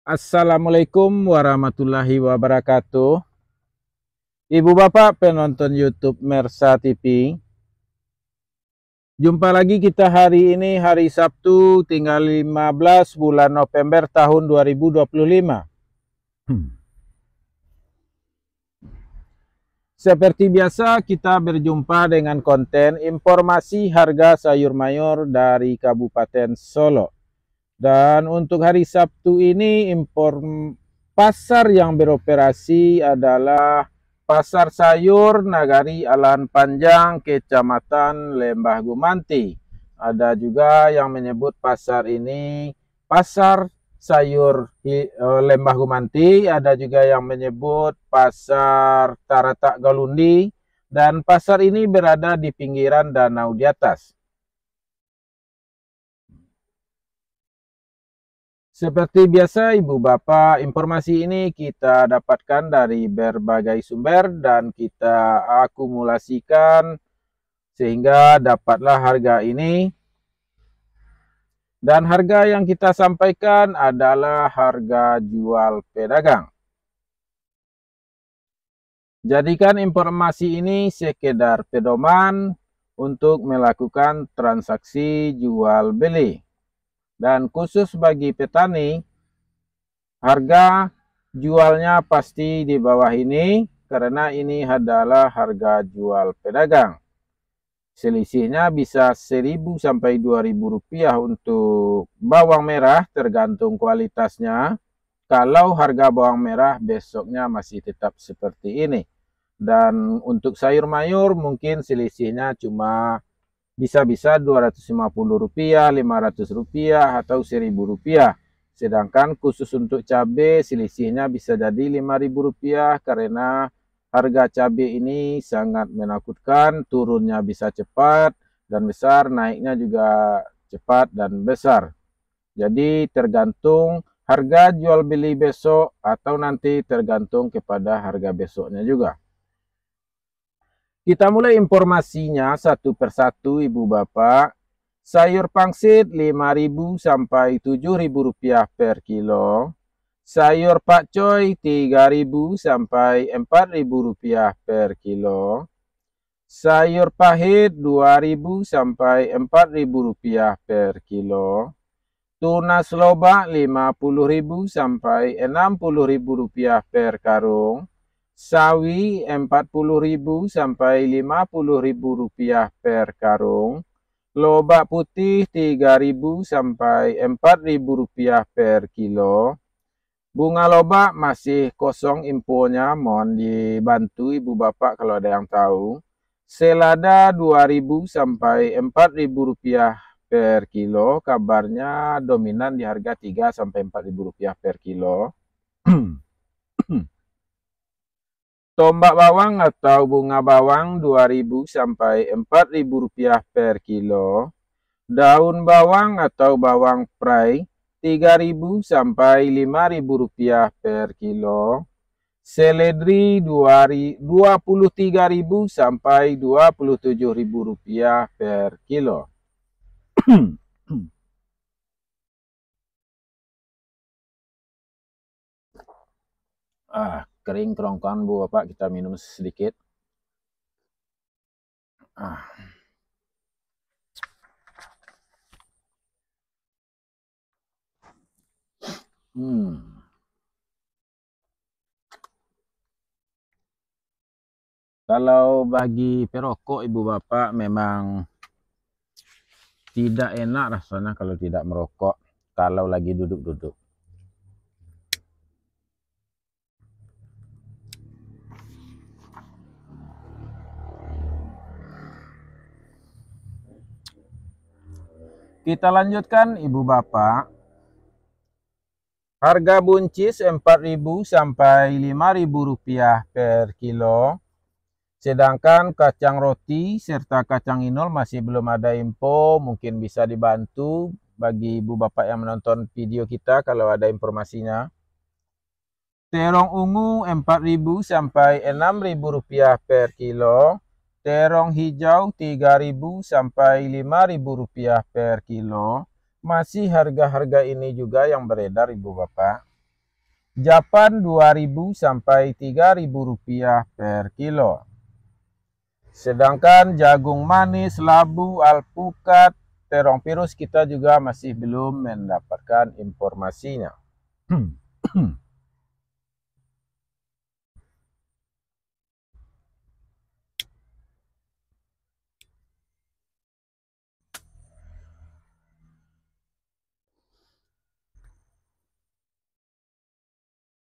Assalamualaikum warahmatullahi wabarakatuh. Ibu bapak penonton YouTube Mersa TV. Jumpa lagi kita hari ini hari Sabtu tinggal 15 bulan November tahun 2025. Seperti biasa kita berjumpa dengan konten informasi harga sayur mayur dari Kabupaten Solo. Dan untuk hari Sabtu ini pasar yang beroperasi adalah Pasar Sayur Nagari Alan Panjang, Kecamatan Lembah Gumanti. Ada juga yang menyebut pasar ini Pasar Sayur Lembah Gumanti, ada juga yang menyebut Pasar Taratak Galundi, dan pasar ini berada di pinggiran danau di atas. Seperti biasa Ibu Bapak, informasi ini kita dapatkan dari berbagai sumber dan kita akumulasikan sehingga dapatlah harga ini. Dan harga yang kita sampaikan adalah harga jual pedagang. Jadikan informasi ini sekedar pedoman untuk melakukan transaksi jual beli. Dan khusus bagi petani, harga jualnya pasti di bawah ini karena ini adalah harga jual pedagang. Selisihnya bisa 1.000 sampai 2.000 rupiah untuk bawang merah tergantung kualitasnya. Kalau harga bawang merah besoknya masih tetap seperti ini. Dan untuk sayur mayur mungkin selisihnya cuma bisa-bisa 250 rupiah, 500 rupiah, atau 1.000 rupiah. Sedangkan khusus untuk cabai selisihnya bisa jadi 5.000 rupiah karena harga cabai ini sangat menakutkan, turunnya bisa cepat dan besar, naiknya juga cepat dan besar. Jadi tergantung harga jual beli besok atau nanti tergantung kepada harga besoknya juga. Kita mulai informasinya satu persatu Ibu Bapak. Sayur pangsit 5.000 sampai 7.000 rupiah per kilo. Sayur pakcoy 3.000 sampai 4.000 rupiah per kilo. Sayur pahit 2.000 sampai 4.000 rupiah per kilo. Tunas lobak 50.000 sampai 60.000 rupiah per karung. Sawi 40.000 sampai 50.000 rupiah per karung. Lobak putih 3.000 sampai 4.000 rupiah per kilo. Bunga lobak masih kosong infonya, mohon dibantu Ibu Bapak kalau ada yang tahu. Selada 2.000 sampai 4.000 rupiah per kilo, kabarnya dominan di harga 3 sampai 4.000 rupiah per kilo. Tombak bawang atau bunga bawang 2.000 sampai 4.000 rupiah per kilo. Daun bawang atau bawang prai 3.000 sampai 5.000 rupiah per kilo. Seledri 23.000 sampai 27.000 rupiah per kilo. Kering kerongkongan Bu Bapak, kita minum sedikit. Kalau bagi perokok Ibu Bapak memang tidak enak rasanya kalau tidak merokok kalau lagi duduk-duduk. Kita lanjutkan Ibu Bapak. Harga buncis 4.000 sampai 5.000 rupiah per kilo. Sedangkan kacang roti serta kacang inul masih belum ada info, mungkin bisa dibantu bagi Ibu Bapak yang menonton video kita kalau ada informasinya. Terong ungu 4.000 sampai 6.000 rupiah per kilo. Terong hijau 3.000 sampai 5.000 rupiah per kilo. Masih harga-harga ini juga yang beredar Ibu Bapak. Japan 2.000 sampai 3.000 rupiah per kilo. Sedangkan jagung manis, labu, alpukat, terong pirus kita juga masih belum mendapatkan informasinya.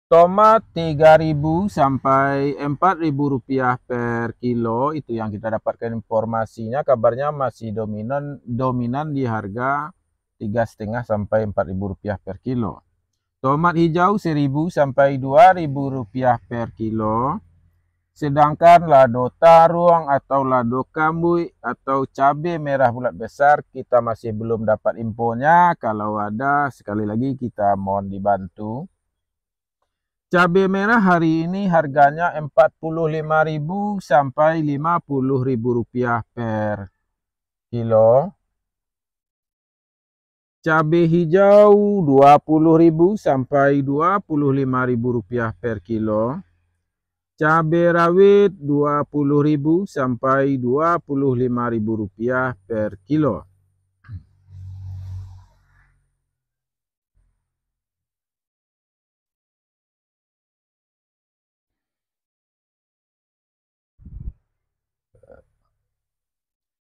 Tomat 3.000 sampai 4.000 rupiah per kilo, itu yang kita dapatkan informasinya. Kabarnya masih dominan di harga 3,5 sampai 4.000 rupiah per kilo. Tomat hijau 1.000 sampai 2.000 rupiah per kilo. Sedangkan lado tarung atau lado kambui atau cabai merah bulat besar kita masih belum dapat infonya. Kalau ada, sekali lagi kita mohon dibantu. Cabai merah hari ini harganya 45.000 sampai 50.000 rupiah per kilo. Cabai hijau 20.000 sampai 25.000 rupiah per kilo. Cabai rawit 20.000 sampai 25.000 rupiah per kilo.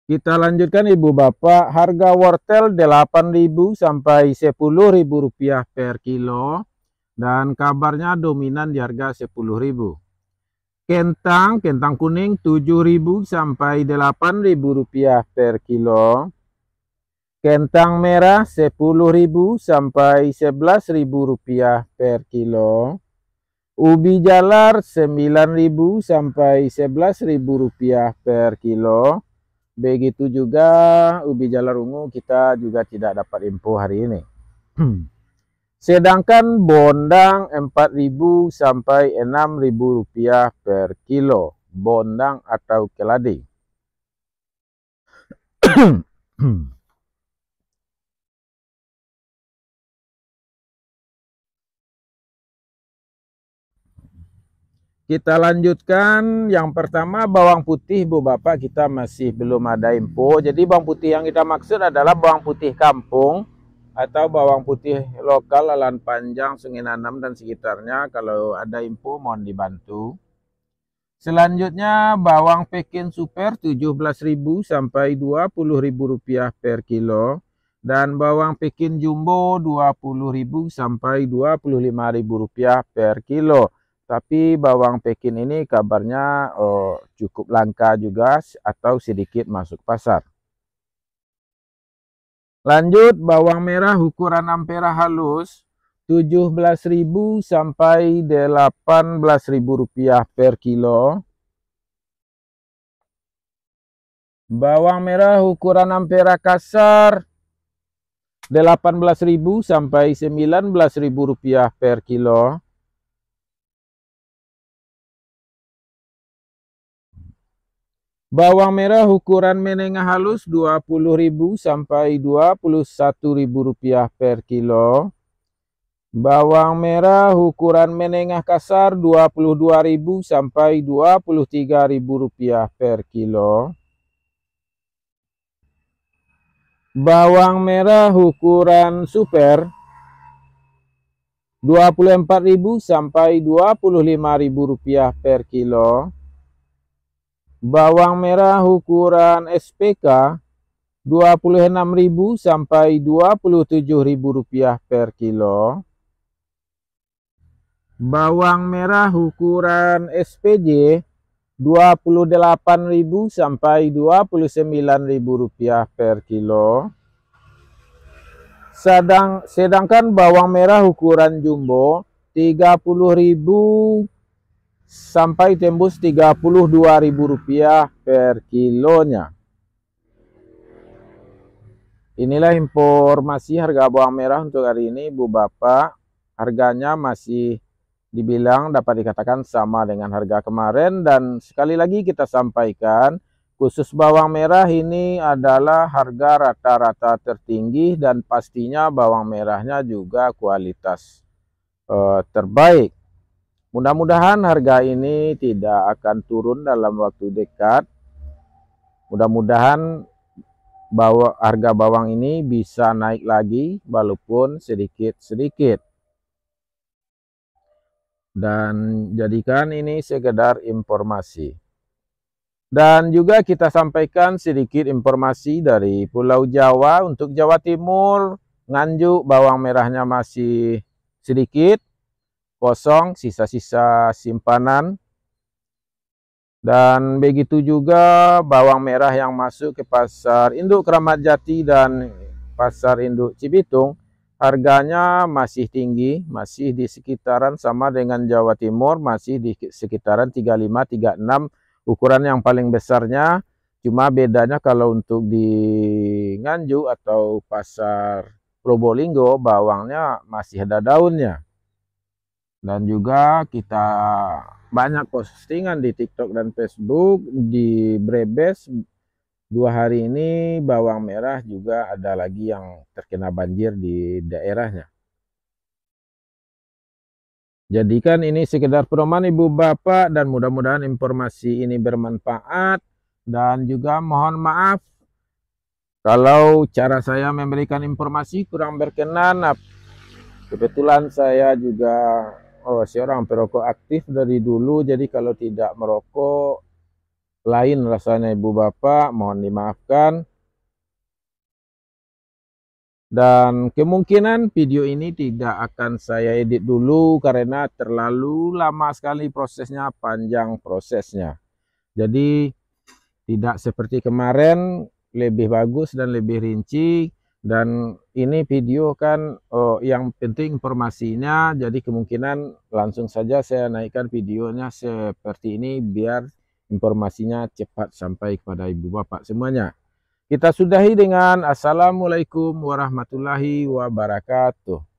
Kita lanjutkan Ibu Bapak, harga wortel 8.000 sampai 10.000 rupiah per kilo. Dan kabarnya dominan di harga 10.000. Kentang kuning 7.000 sampai 8.000 rupiah per kilo. Kentang merah 10.000 sampai 11.000 rupiah per kilo. Ubi jalar 9.000 sampai 11.000 rupiah per kilo. Begitu juga ubi jalar ungu kita juga tidak dapat info hari ini. Sedangkan bondang 4.000 sampai 6.000 rupiah per kilo. Bondang atau keladi. Kita lanjutkan, yang pertama bawang putih Bu Bapak kita masih belum ada info. Jadi bawang putih yang kita maksud adalah bawang putih kampung atau bawang putih lokal Lalan Panjang, Sungai Nanam dan sekitarnya. Kalau ada info mohon dibantu. Selanjutnya bawang Pekin Super 17.000 sampai 20.000 rupiah per kilo. Dan bawang Pekin Jumbo 20.000 sampai 25.000 rupiah per kilo. Tapi bawang Pekin ini kabarnya cukup langka juga atau sedikit masuk pasar. Lanjut bawang merah ukuran ampera halus 17.000 sampai 18.000 rupiah per kilo. Bawang merah ukuran ampera kasar 18.000 sampai 19.000 rupiah per kilo. Bawang merah ukuran menengah halus 20.000 sampai 21.000 rupiah per kilo. Bawang merah ukuran menengah kasar 22.000 sampai 23.000 rupiah per kilo. Bawang merah ukuran super 24.000 sampai 25.000 rupiah per kilo. Bawang merah ukuran SPK 26.000 sampai 27.000 rupiah per kilo. Bawang merah ukuran SPJ 28.000 sampai 29.000 rupiah per kilo. Sedangkan bawang merah ukuran jumbo 30.000 sampai tembus 32.000 rupiah per kilonya. Inilah informasi harga bawang merah untuk hari ini Bu Bapak. Harganya masih dibilang dapat dikatakan sama dengan harga kemarin. Dan sekali lagi kita sampaikan, khusus bawang merah ini adalah harga rata-rata tertinggi dan pastinya bawang merahnya juga kualitas terbaik. Mudah-mudahan harga ini tidak akan turun dalam waktu dekat. Mudah-mudahan harga bawang ini bisa naik lagi walaupun sedikit-sedikit. Dan jadikan ini sekedar informasi. Dan juga kita sampaikan sedikit informasi dari Pulau Jawa. Untuk Jawa Timur, Nganjuk bawang merahnya masih sedikit, kosong, sisa-sisa simpanan. Dan begitu juga bawang merah yang masuk ke pasar induk Kramat Jati dan pasar induk Cibitung, harganya masih tinggi, masih di sekitaran sama dengan Jawa Timur, masih di sekitaran 35-36 ukuran yang paling besarnya. Cuma bedanya kalau untuk di Nganjuk atau pasar Probolinggo, bawangnya masih ada daunnya. Dan juga kita banyak postingan di TikTok dan Facebook, di Brebes 2 hari ini bawang merah juga ada lagi yang terkena banjir di daerahnya. Jadikan ini sekedar pedoman Ibu Bapak dan mudah-mudahan informasi ini bermanfaat. Dan juga mohon maaf kalau cara saya memberikan informasi kurang berkenan. Kebetulan saya juga seorang perokok aktif dari dulu, jadi kalau tidak merokok lain rasanya Ibu Bapak, mohon dimaafkan. Dan kemungkinan video ini tidak akan saya edit dulu karena terlalu lama sekali prosesnya, panjang prosesnya. Jadi tidak seperti kemarin, lebih bagus dan lebih rinci. Dan ini video kan yang penting informasinya, jadi kemungkinan langsung saja saya naikkan videonya seperti ini biar informasinya cepat sampai kepada Ibu Bapak semuanya. Kita sudahi dengan Assalamualaikum warahmatullahi wabarakatuh.